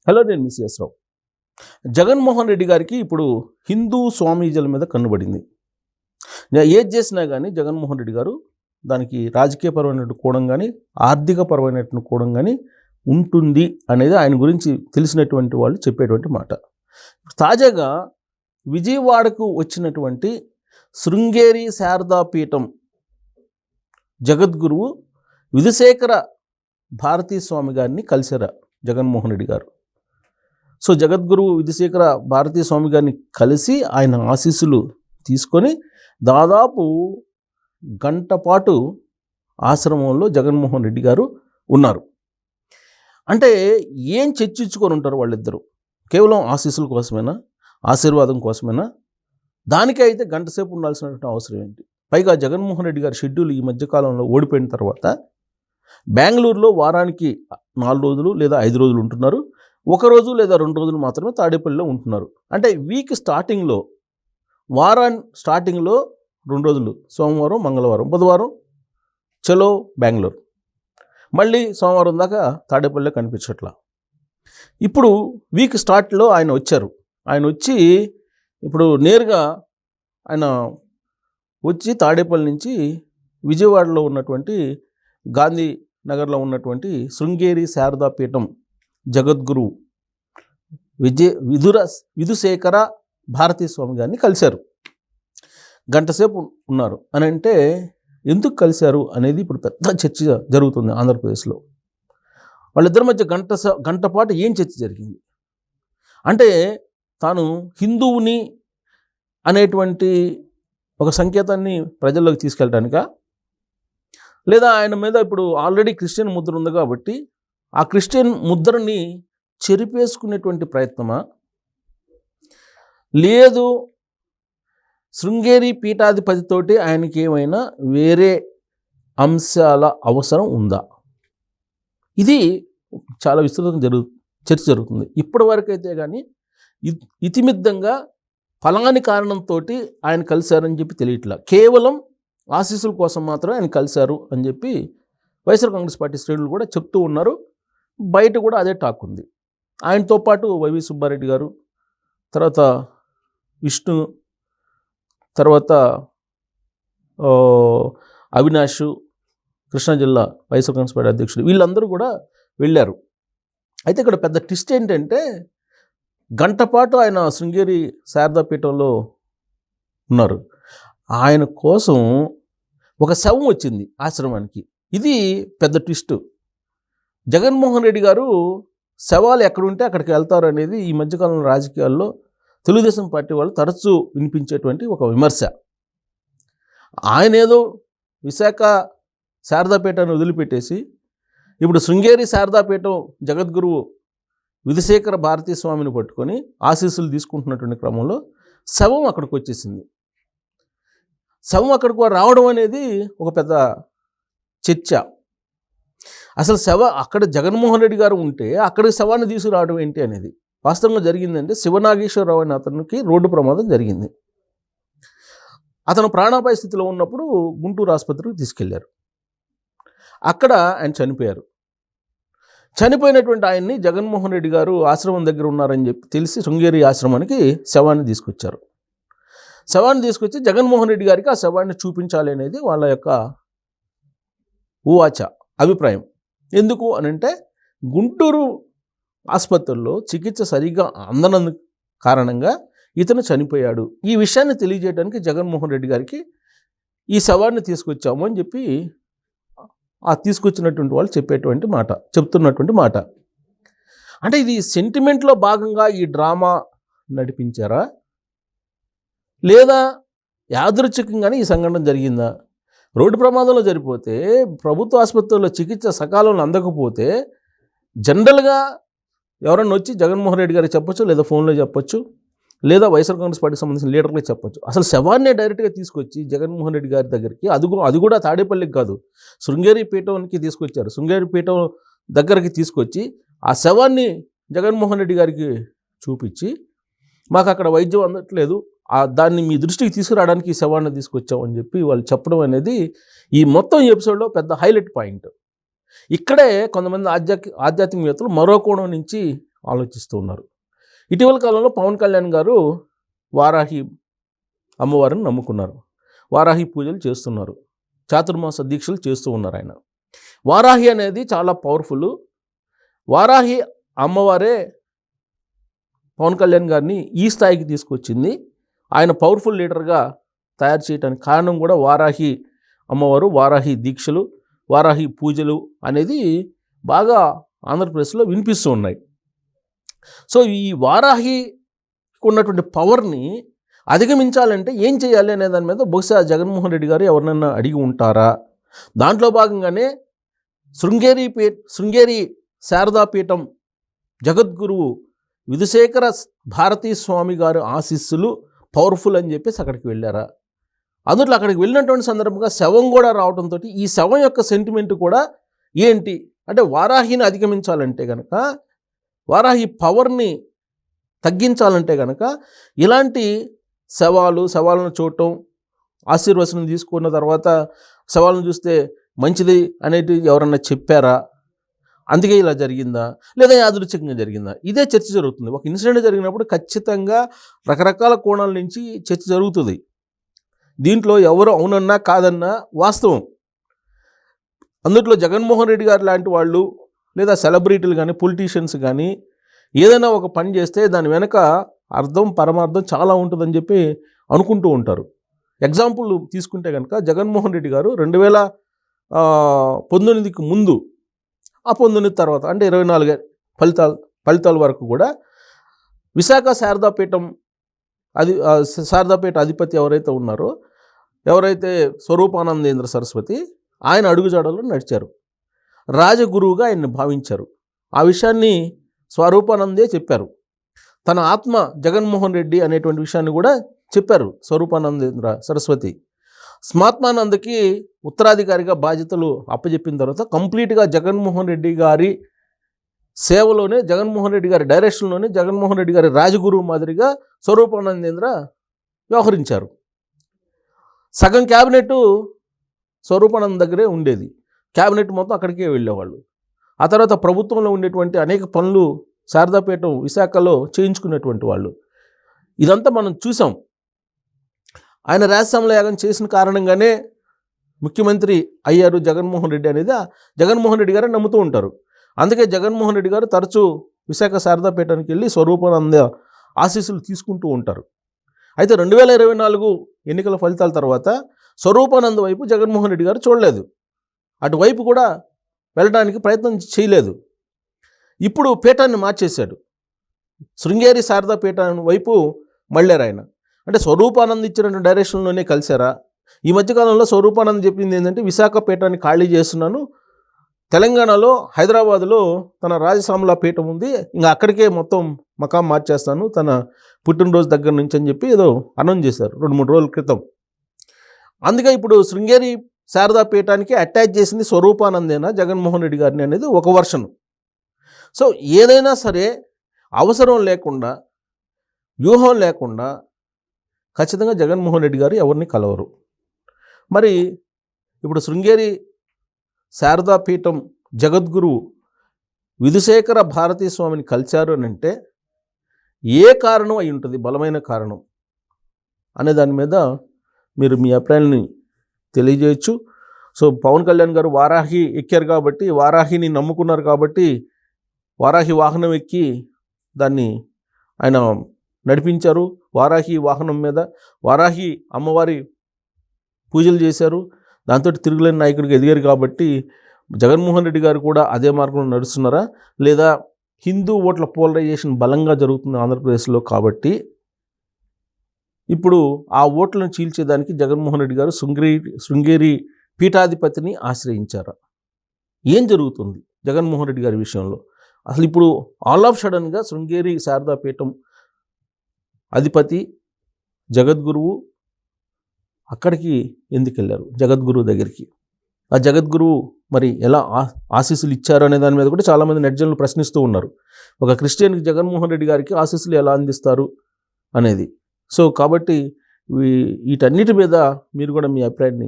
Hello, నేను miss yes రావు. జగన్మోహన్ రెడ్డి గారికి ఇప్పుడు హిందూ స్వామీజీల మీద కన్నుబడింది. ఏది చేసినా కానీ జగన్మోహన్ రెడ్డి గారు దానికి రాజకీయపరమైనటువంటి కోణం కానీ ఆర్థికపరమైనటువంటి కోణం కానీ ఉంటుంది అనేది ఆయన గురించి తెలిసినటువంటి వాళ్ళు చెప్పేటువంటి మాట. తాజాగా విజయవాడకు వచ్చినటువంటి శృంగేరి శారదాపీఠం జగద్గురువు విధుశేఖర భారతీ స్వామి గారిని కలిశారు జగన్మోహన్ రెడ్డి గారు. సో జగద్గురువు విధుశేఖర భారతీ స్వామి గారిని కలిసి ఆయన ఆశీస్సులు తీసుకొని దాదాపు గంట పాటు ఆశ్రమంలో జగన్మోహన్ రెడ్డి గారు ఉన్నారు. అంటే ఏం చర్చించుకొని ఉంటారు వాళ్ళిద్దరూ? కేవలం ఆశీస్సుల కోసమేనా, ఆశీర్వాదం కోసమేనా? దానికే అయితే గంట సేపు ఉండాల్సినటువంటి అవసరం ఏంటి? పైగా జగన్మోహన్ రెడ్డి గారి షెడ్యూల్ ఈ మధ్యకాలంలో ఓడిపోయిన తర్వాత బెంగళూరులో వారానికి 4 రోజులు లేదా 5 రోజులు ఉంటున్నారు. 1 రోజు లేదా 2 రోజులు మాత్రమే తాడేపల్లిలో ఉంటున్నారు. అంటే వీక్ స్టార్టింగ్లో, స్టార్టింగ్లో 2 రోజులు, సోమవారం మంగళవారం, బుధవారం చలో బెంగళూరు, మళ్ళీ సోమవారం దాకా తాడేపల్లిలో కనిపించట్లా. ఇప్పుడు వీక్ స్టార్ట్లో ఆయన వచ్చారు. ఆయన వచ్చి ఇప్పుడు నేరుగా ఆయన వచ్చి తాడేపల్లి నుంచి విజయవాడలో ఉన్నటువంటి గాంధీ నగర్లో ఉన్నటువంటి శృంగేరి శారదాపీఠం జగద్గురు విధుశేఖర భారతీ స్వామి గారిని కలిశారు. గంట సేపు ఉన్నారు అని అంటే ఎందుకు కలిశారు అనేది ఇప్పుడు పెద్ద చర్చ జరుగుతుంది ఆంధ్రప్రదేశ్లో. వాళ్ళిద్దరి మధ్య గంట పాటు ఏం చర్చ జరిగింది అంటే, తాను హిందువుని అనేటువంటి ఒక సంకేతాన్ని ప్రజల్లోకి తీసుకెళ్ళటానికా, లేదా ఆయన మీద ఇప్పుడు ఆల్రెడీ క్రిస్టియన్ ముద్ర ఉంది కాబట్టి ఆ క్రిస్టియన్ ముద్రని చెరిపేసుకునేటువంటి ప్రయత్నమా, లేదు శృంగేరి పీఠాధిపతితోటి ఆయనకి ఏమైనా వేరే అంశాల అవసరం ఉందా? ఇది చాలా విస్తృతంగా చర్చ జరుగుతుంది. ఇప్పటి వరకు అయితే కానీ ఇతిమిద్దంగా ఫలాని కారణంతో ఆయన కలిశారని చెప్పి తెలియట్లా. కేవలం ఆశీస్సుల కోసం మాత్రమే ఆయన కలిశారు అని చెప్పి వైఎస్ఆర్ కాంగ్రెస్ పార్టీ శ్రేణులు కూడా చెప్తూ ఉన్నారు. బయట కూడా అదే టాక్ ఉంది. ఆయనతో పాటు వైవి సుబ్బారెడ్డి గారు, తర్వాత విష్ణు, తర్వాత అవినాష్, కృష్ణా జిల్లా వైఎస్ఆర్ కాంగ్రెస్ పార్టీ అధ్యక్షుడు, వీళ్ళందరూ కూడా వెళ్ళారు. అయితే ఇక్కడ పెద్ద ట్విస్ట్ ఏంటంటే, గంట పాటు ఆయన శృంగేరి శారదాపీఠంలో ఉన్నారు. ఆయన కోసం ఒక శవం వచ్చింది ఆశ్రమానికి. ఇది పెద్ద ట్విస్ట్. జగన్మోహన్ రెడ్డి గారు శవాలు ఎక్కడుంటే అక్కడికి వెళ్తారు అనేది ఈ మధ్యకాలంలో రాజకీయాల్లో తెలుగుదేశం పార్టీ వాళ్ళు తరచూ వినిపించేటువంటి ఒక విమర్శ. ఆయన ఏదో విశాఖ శారదాపీఠాన్ని వదిలిపెట్టేసి ఇప్పుడు శృంగేరి శారదాపీఠం జగద్గురువు విధుశేఖర భారతీ స్వామిని పట్టుకొని ఆశీస్సులు తీసుకుంటున్నటువంటి క్రమంలో శవం అక్కడికి వచ్చేసింది. శవం అక్కడికి రావడం అనేది ఒక పెద్ద చర్చ. అసలు అక్కడ జగన్మోహన్ రెడ్డి గారు ఉంటే అక్కడికి శవాన్ని తీసుకురావడం ఏంటి అనేది. వాస్తవంగా జరిగిందంటే శివనాగేశ్వరరావు అనే అతనికి రోడ్డు ప్రమాదం జరిగింది. అతను ప్రాణాపాయ స్థితిలో ఉన్నప్పుడు గుంటూరు ఆసుపత్రికి తీసుకెళ్లారు. అక్కడ ఆయన చనిపోయారు. చనిపోయినటువంటి ఆయన్ని జగన్మోహన్ రెడ్డి గారు ఆశ్రమం దగ్గర ఉన్నారని చెప్పి తెలిసి శృంగేరి ఆశ్రమానికి శవాన్ని తీసుకొచ్చారు. శవాన్ని తీసుకొచ్చి జగన్మోహన్ రెడ్డి గారికి ఆ శవాన్ని చూపించాలి అనేది వాళ్ళ యొక్క ఊవాచ, అభిప్రాయం. ఎందుకు అనంటే, గుంటూరు ఆసుపత్రిలో చికిత్స సరిగ్గా అందనందు కారణంగా ఇతను చనిపోయాడు. ఈ విషయాన్ని తెలియజేయడానికి జగన్మోహన్ రెడ్డి గారికి ఈ శవాన్ని తీసుకొచ్చాము అని చెప్పి ఆ తీసుకొచ్చినటువంటి వాళ్ళు చెప్తున్నటువంటి మాట. అంటే ఇది సెంటిమెంట్లో భాగంగా ఈ డ్రామా నడిపించారా, లేదా యాదృచ్ఛికంగానే ఈ సంఘటన జరిగిందా? రోడ్డు ప్రమాదంలో జరిగిపోతే, ప్రభుత్వ ఆసుపత్రుల్లో చికిత్స సకాలంలో అందకపోతే జనరల్గా ఎవరన్నా వచ్చి జగన్మోహన్ రెడ్డి గారికి చెప్పొచ్చు, లేదా ఫోన్లో చెప్పొచ్చు, లేదా వైఎస్ఆర్ కాంగ్రెస్ పార్టీకి సంబంధించిన లీడర్లకు చెప్పొచ్చు. అసలు శవాన్నే డైరెక్ట్గా తీసుకొచ్చి జగన్మోహన్ రెడ్డి గారి దగ్గరికి, అది కూడా తాడేపల్లికి కాదు, శృంగేరి పీఠంకి తీసుకొచ్చారు. శృంగేరి పీఠం దగ్గరికి తీసుకొచ్చి ఆ శవాన్ని జగన్మోహన్ రెడ్డి గారికి చూపించి, మాకు అక్కడ వైద్యం అందట్లేదు, దాన్ని మీ దృష్టికి తీసుకురావడానికి ఈ శవాన్ని తీసుకొచ్చామని చెప్పి వాళ్ళు చెప్పడం అనేది ఈ మొత్తం ఎపిసోడ్లో పెద్ద హైలైట్ పాయింట్. ఇక్కడే కొంతమంది ఆధ్యాత్మికవేత్తలు మరో కోణం నుంచి ఆలోచిస్తూ ఉన్నారు. ఇటీవల కాలంలో పవన్ కళ్యాణ్ గారు వారాహి అమ్మవారిని నమ్ముకున్నారు. వారాహి పూజలు చేస్తున్నారు. చాతుర్మాస దీక్షలు చేస్తూ ఉన్నారు ఆయన. వారాహి అనేది చాలా పవర్ఫుల్. వారాహి అమ్మవారే పవన్ కళ్యాణ్ గారిని ఈ స్థాయికి తీసుకొచ్చింది. ఆయన పవర్ఫుల్ లీడర్గా తయారు చేయడానికి కారణం కూడా వారాహి అమ్మవారు, వారాహి దీక్షలు, వారాహి పూజలు అనేది బాగా ఆంధ్రప్రదేశ్లో వినిపిస్తూ ఉన్నాయి. సో ఈ వారాహికి ఉన్నటువంటి పవర్ని అధిగమించాలంటే ఏం చేయాలి అనే దాని మీద బహుశా జగన్మోహన్ రెడ్డి గారు ఎవరినైనా అడిగి ఉంటారా? దాంట్లో భాగంగానే శృంగేరి శారదాపీఠం జగద్గురువు విధుశేఖర భారతీ స్వామి గారు ఆశీస్సులు పవర్ఫుల్ అని చెప్పేసి అక్కడికి వెళ్ళారా? అందులో అక్కడికి వెళ్ళినటువంటి సందర్భంగా శవం కూడా రావడంతో ఈ శవం యొక్క సెంటిమెంట్ కూడా ఏంటి అంటే, వారాహిని అధిగమించాలంటే కనుక, వారాహి పవర్ని తగ్గించాలంటే కనుక ఇలాంటి శవాలను చూడటం, ఆశీర్వచనం తీసుకున్న తర్వాత శవాలను చూస్తే మంచిది అనేది ఎవరన్నా చెప్పారా? అందుకే ఇలా జరిగిందా, లేదా యాదృచ్ఛికంగా జరిగిందా? ఇదే చర్చ జరుగుతుంది. ఒక ఇన్సిడెంట్ జరిగినప్పుడు ఖచ్చితంగా రకరకాల కోణాల నుంచి చర్చ జరుగుతుంది. దీంట్లో ఎవరు అవునన్నా కాదన్నా వాస్తవం. అందుట్లో జగన్మోహన్ రెడ్డి గారు లాంటి వాళ్ళు, లేదా సెలబ్రిటీలు కానీ, పొలిటీషియన్స్ కానీ ఏదైనా ఒక పని చేస్తే దాని వెనక అర్థం పరమార్థం చాలా ఉంటుందని చెప్పి అనుకుంటూ ఉంటారు. ఎగ్జాంపుల్ తీసుకుంటే కనుక జగన్మోహన్ రెడ్డి గారు 2019కి ముందు, ఆ 19 తర్వాత అంటే 24 ఫలితాల వరకు కూడా విశాఖ శారదాపీఠం శారదాపీఠ అధిపతి ఎవరైతే ఉన్నారో, ఎవరైతే స్వరూపానందేంద్ర సరస్వతి, ఆయన అడుగుజాడల్లో నడిచారు. రాజగురువుగా ఆయన్ని భావించారు. ఆ విషయాన్ని స్వరూపానందే చెప్పారు. తన ఆత్మ జగన్మోహన్ రెడ్డి అనేటువంటి విషయాన్ని కూడా చెప్పారు స్వరూపానందేంద్ర సరస్వతి. స్మాత్మానందకి ఉత్తరాధికారిగా బాధ్యతలు అప్పచెప్పిన తర్వాత కంప్లీట్గా జగన్మోహన్ రెడ్డి గారి సేవలోనే, జగన్మోహన్ రెడ్డి గారి డైరెక్షన్లోనే, జగన్మోహన్ రెడ్డి గారి రాజగురువు మాదిరిగా స్వరూపానందేంద్ర వ్యవహరించారు. సగం క్యాబినెట్ స్వరూపానంద దగ్గరే ఉండేది. క్యాబినెట్ మొత్తం అక్కడికే వెళ్ళేవాళ్ళు. ఆ తర్వాత ప్రభుత్వంలో ఉండేటువంటి అనేక పనులు శారదాపీఠం విశాఖలో చేయించుకునేటువంటి వాళ్ళు. ఇదంతా మనం చూసాం. ఆయన రాజశ్యామల యాగం చేసిన కారణంగానే ముఖ్యమంత్రి అయ్యారు జగన్మోహన్ రెడ్డి అనేది జగన్మోహన్ రెడ్డి గారే నమ్ముతూ ఉంటారు. అందుకే జగన్మోహన్ రెడ్డి గారు తరచూ విశాఖ శారదాపీఠానికి వెళ్ళి స్వరూపానంద ఆశీస్సులు తీసుకుంటూ ఉంటారు. అయితే 2024 ఎన్నికల ఫలితాల తర్వాత స్వరూపానంద వైపు జగన్మోహన్ రెడ్డి గారు చూడలేదు. అటువైపు కూడా వెళ్ళడానికి ప్రయత్నం చేయలేదు. ఇప్పుడు పీఠాన్ని మార్చేశాడు. శృంగేరి శారదాపీఠం వైపు మళ్ళారు ఆయన. అంటే స్వరూపానంద ఇచ్చిన డైరెక్షన్లోనే కలిశారా? ఈ మధ్యకాలంలో స్వరూపానంద చెప్పింది ఏంటంటే, విశాఖపీఠాన్ని ఖాళీ చేస్తున్నాను, తెలంగాణలో హైదరాబాద్లో తన రాజశ్యామల పీఠం ఉంది, ఇంకా అక్కడికే మొత్తం మకాం మార్చేస్తాను తన పుట్టినరోజు దగ్గర నుంచి అని చెప్పి ఏదో అనౌన్స్ చేశారు 2-3 రోజుల క్రితం. అందుకే ఇప్పుడు శృంగేరి శారదాపీఠానికి అటాచ్ చేసింది స్వరూపానందేనా జగన్మోహన్ రెడ్డి గారిని అనేది ఒక వర్షను. సో ఏదైనా సరే అవసరం లేకుండా, వ్యూహం లేకుండా ఖచ్చితంగా జగన్మోహన్ రెడ్డి గారు ఎవరిని కలవరు. మరి ఇప్పుడు శృంగేరి శారదాపీఠం జగద్గురువు విధుశేఖర భారతీ స్వామిని కలిశారు అని అంటే ఏ కారణం అయి ఉంటుంది, బలమైన కారణం అనే దాని మీద మీరు మీ అభిప్రాయాన్ని తెలియజేయచ్చు. సో పవన్ కళ్యాణ్ గారు వారాహి ఎక్కారు కాబట్టి, వారాహిని నమ్ముకున్నారు కాబట్టి, వారాహి వాహనం ఎక్కి దాన్ని ఆయన నడిపించారు. వారాహి వాహనం మీద వారాహి అమ్మవారి పూజలు చేశారు. దాంతో తిరుగులేని నాయకుడికి ఎదిగారు కాబట్టి జగన్మోహన్ రెడ్డి గారు కూడా అదే మార్గంలో నడుస్తున్నారా, లేదా హిందూ ఓట్ల పోలరైజేషన్ బలంగా జరుగుతుంది ఆంధ్రప్రదేశ్లో కాబట్టి ఇప్పుడు ఆ ఓట్లను చీల్చేదానికి జగన్మోహన్ రెడ్డి గారు శృంగేరి పీఠాధిపతిని ఆశ్రయించారా? ఏం జరుగుతుంది జగన్మోహన్ రెడ్డి గారి విషయంలో? అసలు ఇప్పుడు ఆల్ ఆఫ్ సడన్గా శృంగేరి శారదాపీఠం అధిపతి జగద్గురువు అక్కడికి ఎందుకు వెళ్ళారు, జగద్గురువు దగ్గరికి? ఆ జగద్గురువు మరి ఎలా ఆశీస్సులు ఇచ్చారు అనే దాని మీద కూడా చాలామంది నెటిజన్లు ప్రశ్నిస్తూ ఉన్నారు. ఒక క్రిస్టియన్కి జగన్మోహన్ రెడ్డి గారికి ఆశీస్సులు ఎలా అందిస్తారు అనేది. సో కాబట్టి వీటన్నిటి మీద మీరు కూడా మీ అభిప్రాయాన్ని